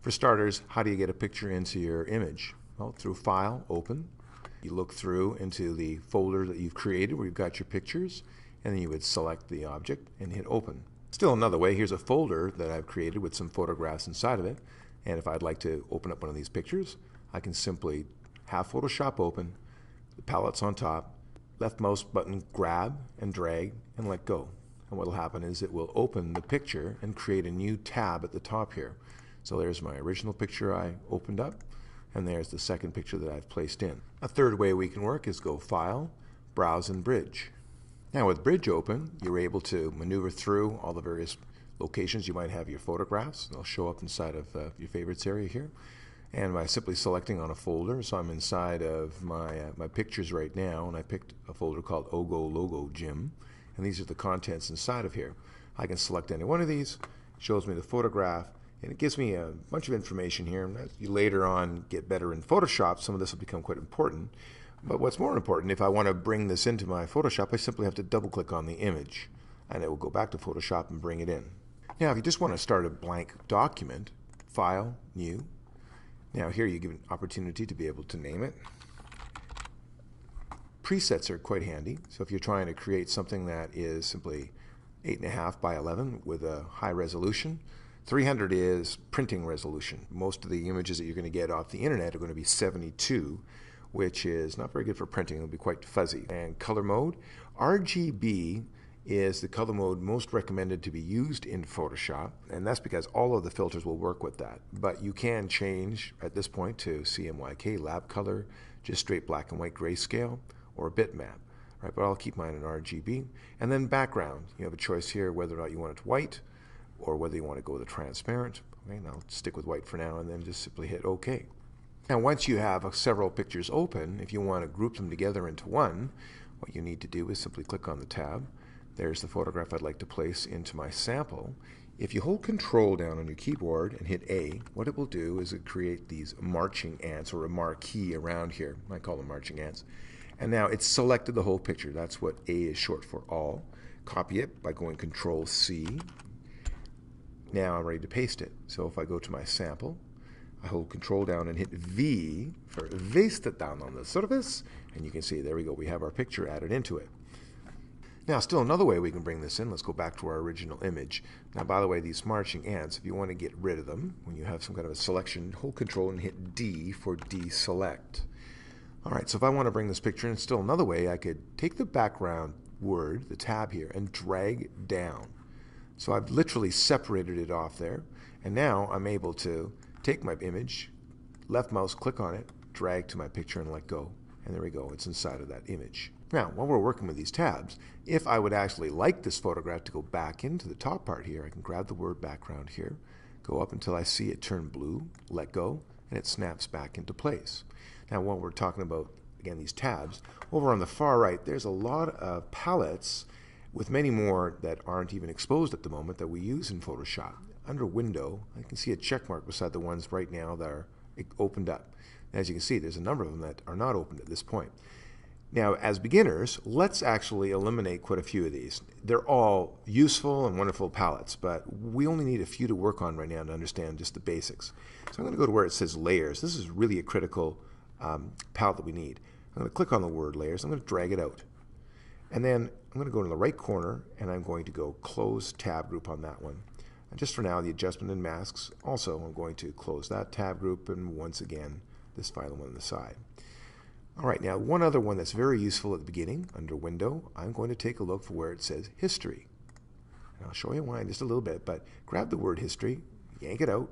For starters, how do you get a picture into your image? Well, through File, Open. You look through into the folder that you've created where you've got your pictures, and then you would select the object and hit Open. Still another way, here's a folder that I've created with some photographs inside of it, and if I'd like to open up one of these pictures, I can simply have Photoshop open, the palette's on top, left mouse button grab and drag and let go. And what will happen is it will open the picture and create a new tab at the top here. So there's my original picture I opened up, and there's the second picture that I've placed in. A third way we can work is go File, Browse, and Bridge. Now with Bridge open, you're able to maneuver through all the various locations you might have your photographs. They'll show up inside of your favorites area here. And by simply selecting on a folder, so I'm inside of my pictures right now, and I picked a folder called Ogo Logo Gym, and these are the contents inside of here. I can select any one of these, shows me the photograph, and it gives me a bunch of information here. And as you later on get better in Photoshop, some of this will become quite important. But what's more important, if I want to bring this into my Photoshop, I simply have to double-click on the image, and it will go back to Photoshop and bring it in. Now, if you just want to start a blank document, File, New. Now here you give an opportunity to be able to name it. Presets are quite handy, so if you're trying to create something that is simply 8.5 by 11 with a high resolution, 300 is printing resolution. Most of the images that you're going to get off the internet are going to be 72, which is not very good for printing. It'll be quite fuzzy. And color mode, RGB is the color mode most recommended to be used in Photoshop, and that's because all of the filters will work with that. But you can change at this point to CMYK, lab color, just straight black and white grayscale, or a bitmap. Right, but I'll keep mine in RGB. And then background, you have a choice here whether or not you want it white, or whether you want to go with a transparent. Okay, and I'll stick with white for now, and then just simply hit OK. Now once you have several pictures open, if you want to group them together into one, what you need to do is simply click on the tab. There's the photograph I'd like to place into my sample. If you hold Control down on your keyboard and hit A, what it will do is it create these marching ants, or a marquee around here. I call them marching ants. And now it's selected the whole picture. That's what A is short for, all. Copy it by going Control C. Now I'm ready to paste it. So if I go to my sample, I hold Control down and hit V for paste it down on the surface, and you can see, there we go, we have our picture added into it. Now, still another way we can bring this in, let's go back to our original image. Now, by the way, these marching ants, if you want to get rid of them, when you have some kind of a selection, hold Control and hit D for deselect. All right, so if I want to bring this picture in, still another way, I could take the background word, the tab here, and drag down. So I've literally separated it off there, and now I'm able to take my image, left mouse, click on it, drag to my picture, and let go. And there we go, it's inside of that image. Now, while we're working with these tabs, if I would actually like this photograph to go back into the top part here, I can grab the word background here, go up until I see it turn blue, let go, and it snaps back into place. Now, while we're talking about, again, these tabs, over on the far right, there's a lot of palettes with many more that aren't even exposed at the moment that we use in Photoshop. Under Window, I can see a check mark beside the ones right now that are opened up. As you can see, there's a number of them that are not opened at this point. Now, as beginners, let's actually eliminate quite a few of these. They're all useful and wonderful palettes, but we only need a few to work on right now to understand just the basics. So I'm going to go to where it says Layers. This is really a critical palette that we need. I'm going to click on the word Layers. I'm going to drag it out. And then I'm going to go to the right corner, and I'm going to go Close Tab Group on that one. And just for now, the Adjustment and Masks, also I'm going to close that tab group, and once again, this final one on the side. All right, now one other one that's very useful at the beginning, under Window, I'm going to take a look for where it says History. And I'll show you why in just a little bit, but grab the word History, yank it out,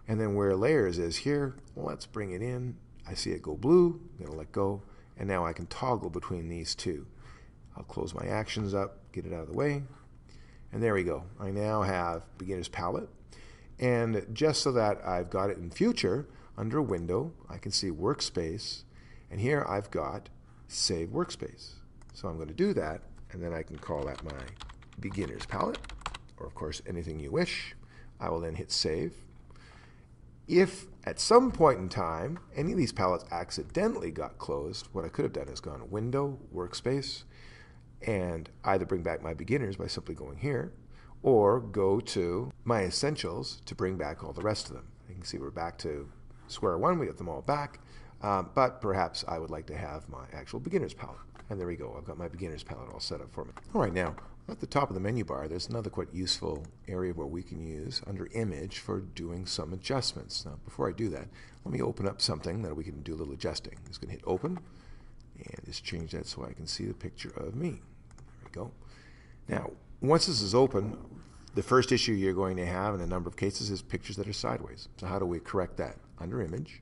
and then where Layers is here, let's bring it in. I see it go blue, I'm going to let go, and now I can toggle between these two. I'll close my actions up, get it out of the way, and there we go. I now have Beginner's Palette, and just so that I've got it in future, under Window, I can see Workspace, and here I've got Save Workspace. So I'm going to do that, and then I can call that my Beginner's Palette, or of course anything you wish. I will then hit Save. If at some point in time any of these palettes accidentally got closed, what I could have done is gone Window, Workspace, and either bring back my beginners by simply going here, or go to My Essentials to bring back all the rest of them. You can see we're back to square one. We got them all back, but perhaps I would like to have my actual beginner's palette. And there we go. I've got my beginner's palette all set up for me. All right, now at the top of the menu bar, there's another quite useful area where we can use under Image for doing some adjustments. Now, before I do that, let me open up something that we can do a little adjusting. I'm just going to hit Open and just change that so I can see the picture of me. There we go. Now, once this is open, the first issue you're going to have in a number of cases is pictures that are sideways. So how do we correct that? Under Image,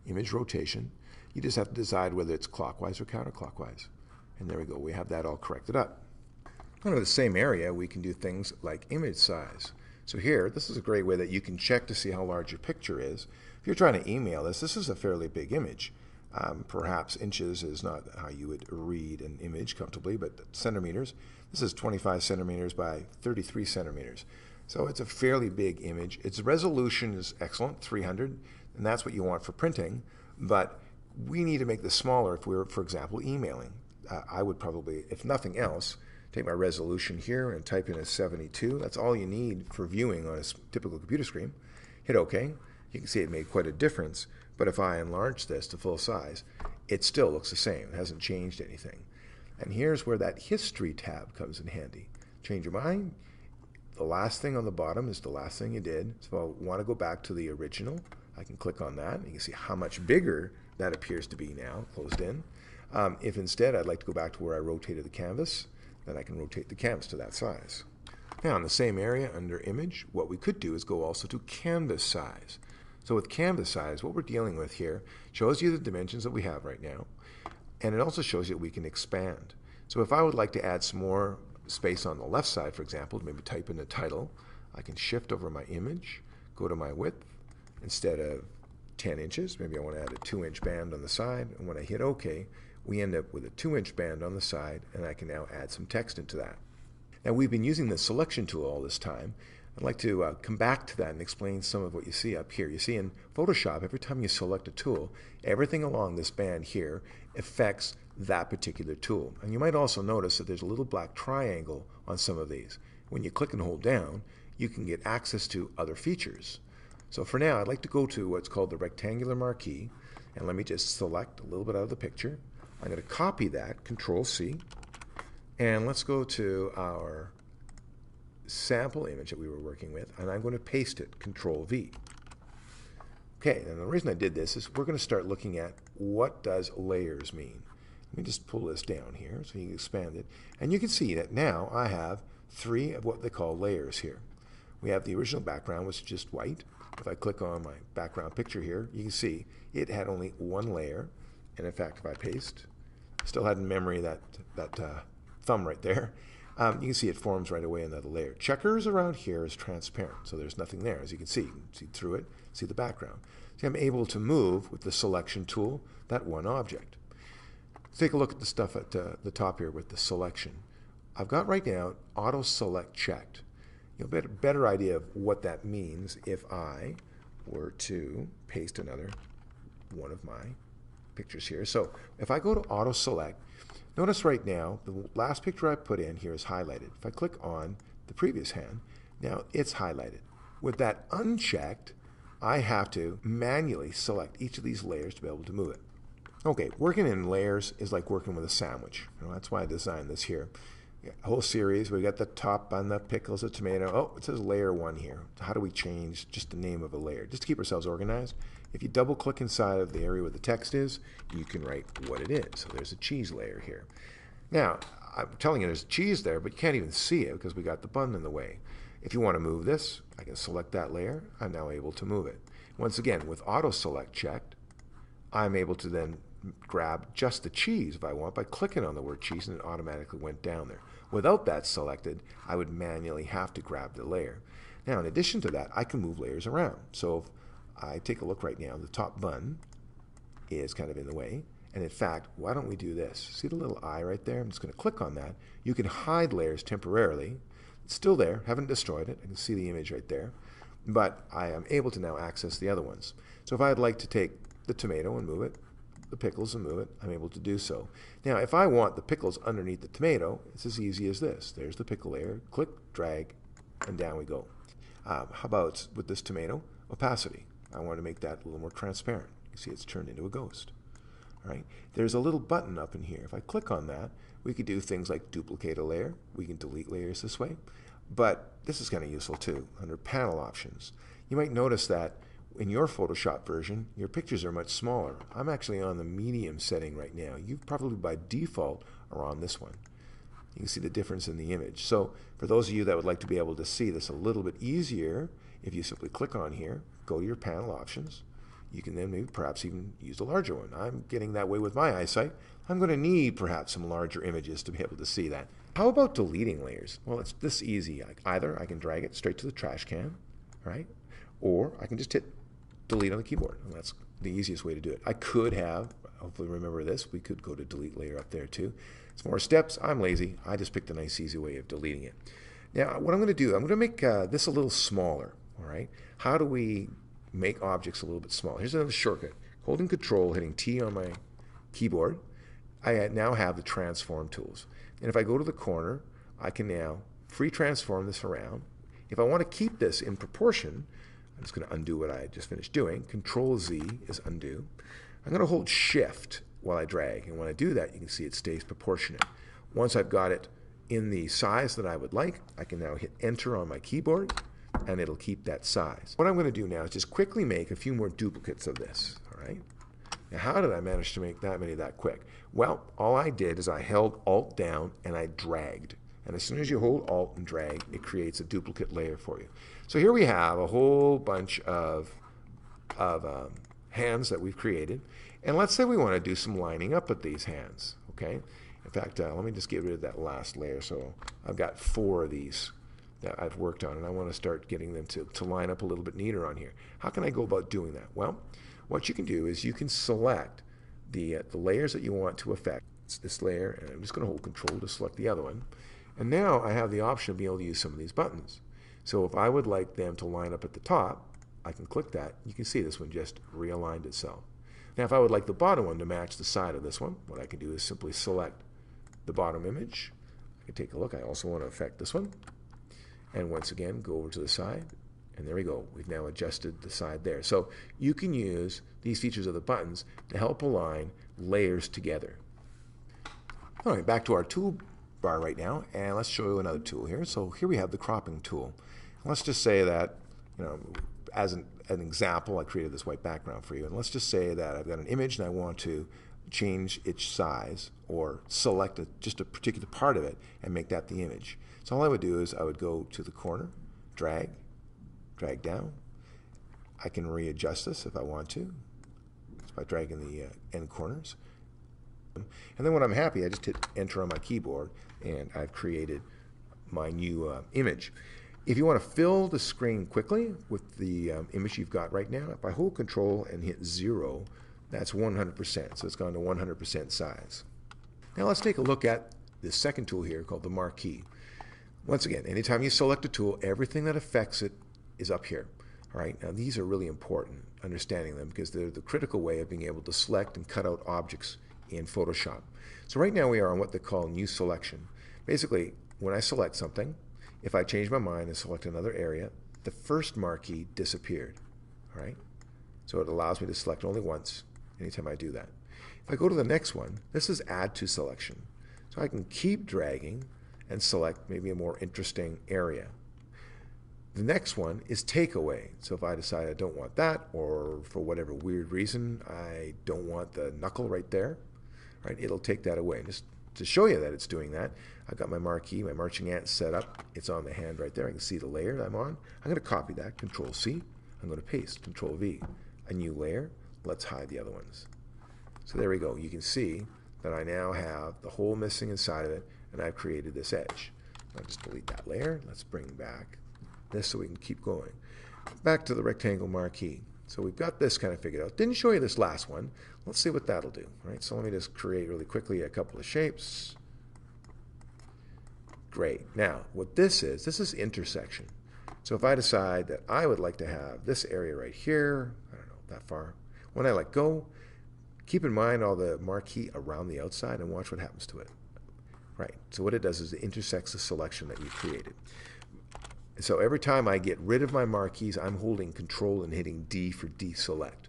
Image Rotation, you just have to decide whether it's clockwise or counterclockwise. And there we go. We have that all corrected up. Under the same area, we can do things like image size. So here, this is a great way that you can check to see how large your picture is. If you're trying to email this is a fairly big image. Perhaps inches is not how you would read an image comfortably, but centimeters. This is 25 centimeters by 33 centimeters. So it's a fairly big image. Its resolution is excellent, 300, and that's what you want for printing. But we need to make this smaller if we were, for example, emailing. I would probably, if nothing else, take my resolution here and type in a 72. That's all you need for viewing on a typical computer screen. Hit OK. You can see it made quite a difference. But if I enlarge this to full size, it still looks the same. It hasn't changed anything. And here's where that History tab comes in handy. Change your mind. The last thing on the bottom is the last thing you did. So if I want to go back to the original, I can click on that. And you can see how much bigger that appears to be now, closed in. If instead I'd like to go back to where I rotated the canvas, then I can rotate the canvas to that size. Now in the same area under Image, what we could do is go also to Canvas Size. So with Canvas Size, what we're dealing with here shows you the dimensions that we have right now, and it also shows you that we can expand. So if I would like to add some more space on the left side, for example, maybe type in a title, I can shift over my image, go to my width, instead of 10 inches, maybe I want to add a 2-inch band on the side, and when I hit OK, we end up with a 2-inch band on the side, and I can now add some text into that. Now we've been using the selection tool all this time. I'd like to come back to that and explain some of what you see up here. You see in Photoshop, every time you select a tool, everything along this band here affects that particular tool. And you might also notice that there's a little black triangle on some of these. When you click and hold down, you can get access to other features. So for now, I'd like to go to what's called the rectangular marquee, and let me just select a little bit out of the picture. I'm going to copy that, Control-C, and let's go to our sample image that we were working with, and I'm going to paste it, Control-V. Okay, and the reason I did this is we're going to start looking at what does layers mean. Let me just pull this down here so you can expand it, and you can see that now I have 3 of what they call layers here. We have the original background, which is just white. If I click on my background picture here, you can see it had only 1 layer, and in fact, if I paste, still had in memory that thumb right there. You can see it forms right away another layer. Checkers around here is transparent, so there's nothing there. As you can see through it, see the background. See, I'm able to move with the selection tool that one object. Let's take a look at the stuff at the top here with the selection. I've got right now auto select checked. You'll get a better idea of what that means if I were to paste another one of my pictures here. So if I go to auto select, notice right now the last picture I put in here is highlighted. If I click on the previous hand, now it's highlighted. With that unchecked, I have to manually select each of these layers to be able to move it. Okay, working in layers is like working with a sandwich. That's why I designed this here. A whole series. We got the top on the pickles, the tomato. Oh, it says layer 1 here. How do we change just the name of a layer? Just to keep ourselves organized. If you double click inside of the area where the text is, you can write what it is. So there's a cheese layer here. Now, I'm telling you there's cheese there, but you can't even see it because we got the bun in the way. If you want to move this, I can select that layer. I'm now able to move it. Once again, with auto select checked, I'm able to then grab just the cheese if I want by clicking on the word cheese, and it automatically went down there. Without that selected, I would manually have to grab the layer. Now, in addition to that, I can move layers around. So if I take a look right now, the top bun is kind of in the way. And in fact, why don't we do this? See the little eye right there? I'm just going to click on that. You can hide layers temporarily. It's still there, haven't destroyed it. I can see the image right there. But I am able to now access the other ones. So if I'd like to take the tomato and move it, the pickles and move it, I'm able to do so. Now, if I want the pickles underneath the tomato, it's as easy as this. There's the pickle layer. Click, drag, and down we go. How about with this tomato? Opacity. I want to make that a little more transparent. You see it's turned into a ghost. All right. There's a little button up in here. If I click on that, we could do things like duplicate a layer. We can delete layers this way. But this is kind of useful too. Under panel options, you might notice that in your Photoshop version, your pictures are much smaller. I'm actually on the medium setting right now. You probably by default are on this one. You can see the difference in the image. So for those of you that would like to be able to see this a little bit easier, if you simply click on here, go to your panel options, you can then maybe perhaps even use a larger one. I'm getting that way with my eyesight. I'm going to need perhaps some larger images to be able to see that. How about deleting layers? Well, it's this easy. Either I can drag it straight to the trash can, right? Or I can just hit delete on the keyboard. And that's the easiest way to do it. I could have, hopefully remember this, we could go to delete layer up there too. It's more steps. I'm lazy. I just picked a nice easy way of deleting it. Now what I'm going to do, I'm going to make this a little smaller. All right. How do we make objects a little bit smaller? Here's another shortcut. Holding Control, hitting T on my keyboard, I now have the transform tools. And if I go to the corner, I can now free transform this around. If I want to keep this in proportion, I'm just going to undo what I just finished doing. Control Z is undo. I'm going to hold Shift while I drag. And when I do that, you can see it stays proportionate. Once I've got it in the size that I would like, I can now hit Enter on my keyboard, and it'll keep that size. What I'm going to do now is just quickly make a few more duplicates of this. All right. Now, how did I manage to make that many that quick? Well, all I did is I held Alt down and I dragged. And as soon as you hold Alt and drag, it creates a duplicate layer for you. So here we have a whole bunch of hands that we've created. And let's say we want to do some lining up with these hands. Okay. In fact, let me just get rid of that last layer. So I've got 4 of these that I've worked on, and I want to start getting them to line up a little bit neater on here. How can I go about doing that? Well, what you can do is you can select the layers that you want to affect. It's this layer, and I'm just going to hold Control to select the other one. And now I have the option of being able to use some of these buttons. So if I would like them to line up at the top, I can click that. You can see this one just realigned itself. Now if I would like the bottom one to match the side of this one, what I can do is simply select the bottom image. I can take a look. I also want to affect this one. And once again, go over to the side. And there we go. We've now adjusted the side there. So you can use these features of the buttons to help align layers together. All right, back to our toolbar right now, and let's show you another tool here. So here we have the cropping tool. Let's just say that, as an example, I created this white background for you. And let's just say that I've got an image and I want to change its size or select just a particular part of it and make that the image. So all I would do is I would go to the corner, drag down. I can readjust this if I want to, just by dragging the end corners. And then when I'm happy, I just hit Enter on my keyboard, and I've created my new image. If you want to fill the screen quickly with the image you've got right now, if I hold Control and hit 0, that's 100%. So it's gone to 100% size. Now let's take a look at this second tool here called the marquee. Once again, anytime you select a tool, everything that affects it is up here. All right, now these are really important, understanding them, because they're the critical way of being able to select and cut out objects in Photoshop. So right now we are on what they call new selection. Basically, when I select something, if I change my mind and select another area, the first marquee disappeared. All right, so it allows me to select only once anytime I do that. If I go to the next one, this is add to selection. So I can keep dragging and select maybe a more interesting area. The next one is take away. So if I decide I don't want that, or for whatever weird reason I don't want the knuckle right there, right, it'll take that away. Just to show you that it's doing that, I've got my marquee, my marching ant set up. It's on the hand right there. I can see the layer I'm on. I'm going to copy that, Control C. I'm going to paste, Control V. A new layer. Let's hide the other ones. So there we go. You can see that I now have the hole missing inside of it, and I've created this edge. I'll just delete that layer. Let's bring back this so we can keep going. Back to the rectangle marquee. So we've got this kind of figured out. Didn't show you this last one. Let's see what that'll do. All right, so let me just create really quickly a couple of shapes. Great. Now, what this is intersection. So if I decide that I would like to have this area right here, I don't know, that far, when I let go, keep in mind all the marquee around the outside and watch what happens to it. Right, so what it does is it intersects the selection that you created. So every time I get rid of my marquees, I'm holding Control and hitting D for deselect.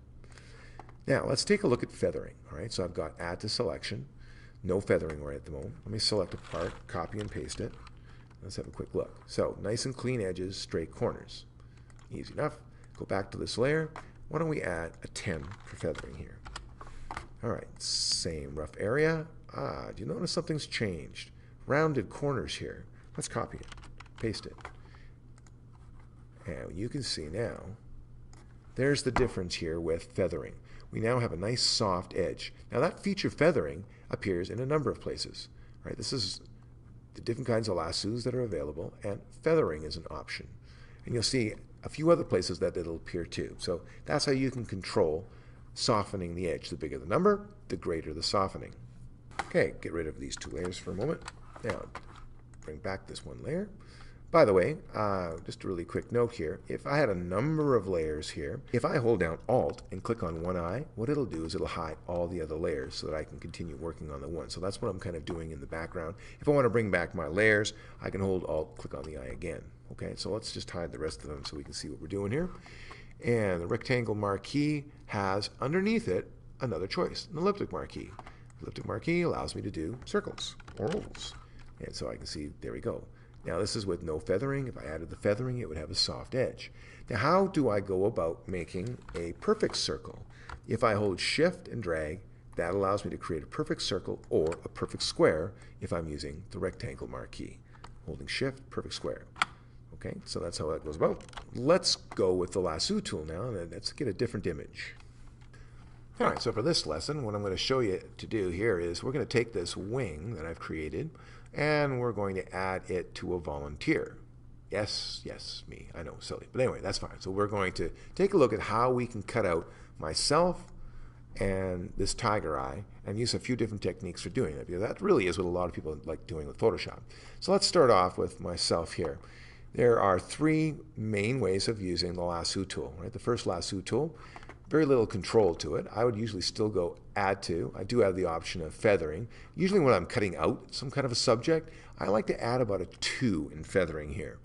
Now let's take a look at feathering. All right, so I've got Add to Selection, no feathering right at the moment. Let me select a part, copy and paste it. Let's have a quick look. So nice and clean edges, straight corners. Easy enough. Go back to this layer. Why don't we add a 10 for feathering here? All right, same rough area. Do you notice something's changed? Rounded corners here. Let's copy it, paste it. And you can see now, there's the difference here with feathering. We now have a nice soft edge. Now that feature feathering appears in a number of places. Right? This is the different kinds of lassos that are available, and feathering is an option. And you'll see a few other places that it'll appear too. So that's how you can control softening the edge. The bigger the number, the greater the softening. Okay, get rid of these two layers for a moment. Now, bring back this one layer. By the way, just a really quick note here, if I had a number of layers here, if I hold down Alt and click on one eye, what it'll do is it'll hide all the other layers so that I can continue working on the one. So that's what I'm kind of doing in the background. If I want to bring back my layers, I can hold Alt, click on the eye again. Okay, so let's just hide the rest of them so we can see what we're doing here. And the rectangle marquee has underneath it another choice, an elliptic marquee. Elliptic marquee allows me to do circles or ovals. And so I can see, there we go. Now this is with no feathering. If I added the feathering, it would have a soft edge. Now how do I go about making a perfect circle? If I hold Shift and drag, that allows me to create a perfect circle or a perfect square if I'm using the rectangle marquee. Holding Shift, perfect square. Okay, so that's how that goes about. Let's go with the lasso tool now, and let's get a different image. All right, so for this lesson, what I'm going to show you to do here is we're going to take this wing that I've created, and we're going to add it to a volunteer. Yes, me. I know, silly. But anyway, that's fine. So we're going to take a look at how we can cut out myself and this tiger eye and use a few different techniques for doing that, because that really is what a lot of people like doing with Photoshop. So let's start off with myself here. There are three main ways of using the lasso tool. Right? The first lasso tool, very little control to it. I would usually still go Add to. I do have the option of feathering. Usually when I'm cutting out some kind of a subject, I like to add about a 2 in feathering here.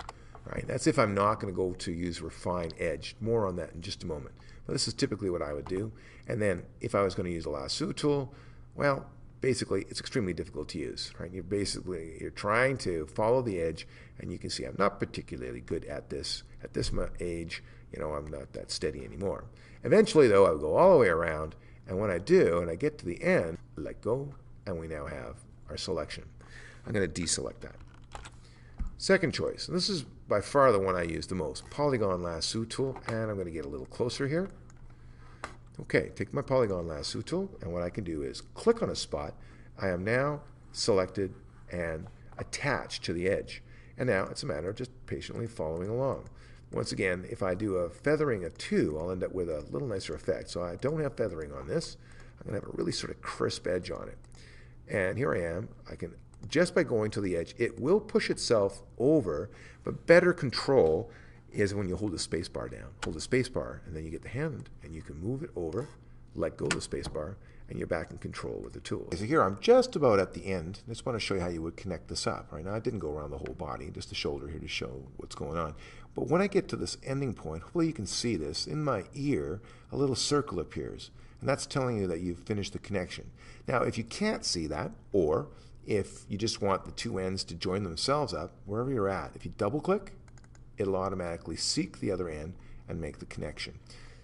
Right? That's if I'm not going to go to use Refine Edge. More on that in just a moment. But this is typically what I would do. And then if I was going to use a lasso tool, well, basically it's extremely difficult to use. Right? You're trying to follow the edge, and you can see I'm not particularly good at this. At this age, I'm not that steady anymore. Eventually, though, I'll go all the way around, and when I do, and I get to the end, let go, and we now have our selection. I'm going to deselect that. Second choice, and this is by far the one I use the most, Polygon Lasso tool, and I'm going to get a little closer here. Okay, take my Polygon Lasso tool, and what I can do is click on a spot. I am now selected and attached to the edge. And now it's a matter of just patiently following along. Once again, if I do a feathering of 2, I'll end up with a little nicer effect. So I don't have feathering on this. I'm going to have a really sort of crisp edge on it. And here I am. I can, just by going to the edge, it will push itself over, but better control is when you hold the space bar down. Hold the space bar, and then you get the hand, and you can move it over, let go of the space bar, and you're back in control with the tool. So here I'm just about at the end. I just want to show you how you would connect this up. Right now I didn't go around the whole body, just the shoulder here to show what's going on. But when I get to this ending point, hopefully you can see this. In my ear, a little circle appears, and that's telling you that you've finished the connection. Now, if you can't see that, or if you just want the two ends to join themselves up, wherever you're at, if you double-click, it'll automatically seek the other end and make the connection.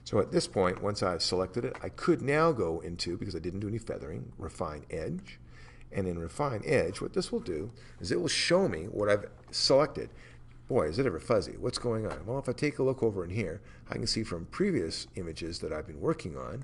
So at this point, once I've selected it, I could now go into, because I didn't do any feathering, Refine Edge. And in Refine Edge, what this will do is it will show me what I've selected. Boy, is it ever fuzzy. What's going on? Well, if I take a look over in here, I can see from previous images that I've been working on,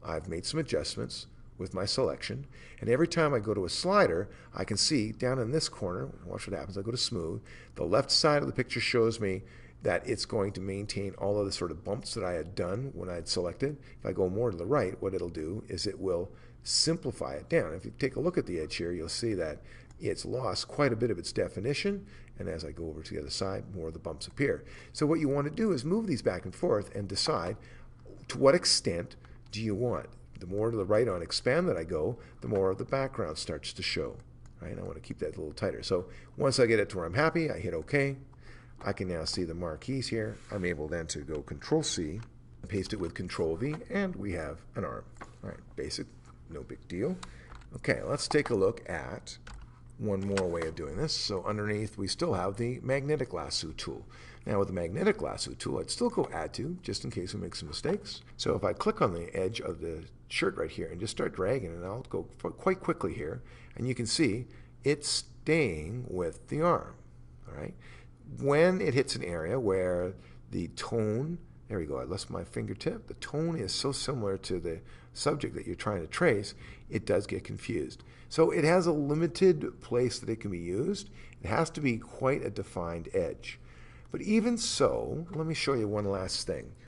I've made some adjustments with my selection. And every time I go to a slider, I can see down in this corner, watch what happens, I go to Smooth, the left side of the picture shows me that it's going to maintain all of the sort of bumps that I had done when I had selected. If I go more to the right, what it'll do is it will simplify it down. If you take a look at the edge here, you'll see that it's lost quite a bit of its definition, and as I go over to the other side, more of the bumps appear. So what you want to do is move these back and forth and decide to what extent do you want. The more to the right on expand that I go, the more of the background starts to show. Right? I want to keep that a little tighter. So once I get it to where I'm happy, I hit OK. I can now see the marquees here. I'm able then to go Control-C, paste it with Control-V, and we have an arm. All right, basic, no big deal. Okay, let's take a look at one more way of doing this. So underneath, we still have the magnetic lasso tool. Now with the magnetic lasso tool, I'd still go Add To, just in case we make some mistakes. So if I click on the edge of the shirt right here and just start dragging, and I'll go quite quickly here, and you can see it's staying with the arm. All right. When it hits an area where the tone, there we go, I lost my fingertip, the tone is so similar to the subject that you're trying to trace, it does get confused. So it has a limited place that it can be used. It has to be quite a defined edge. But even so, let me show you one last thing.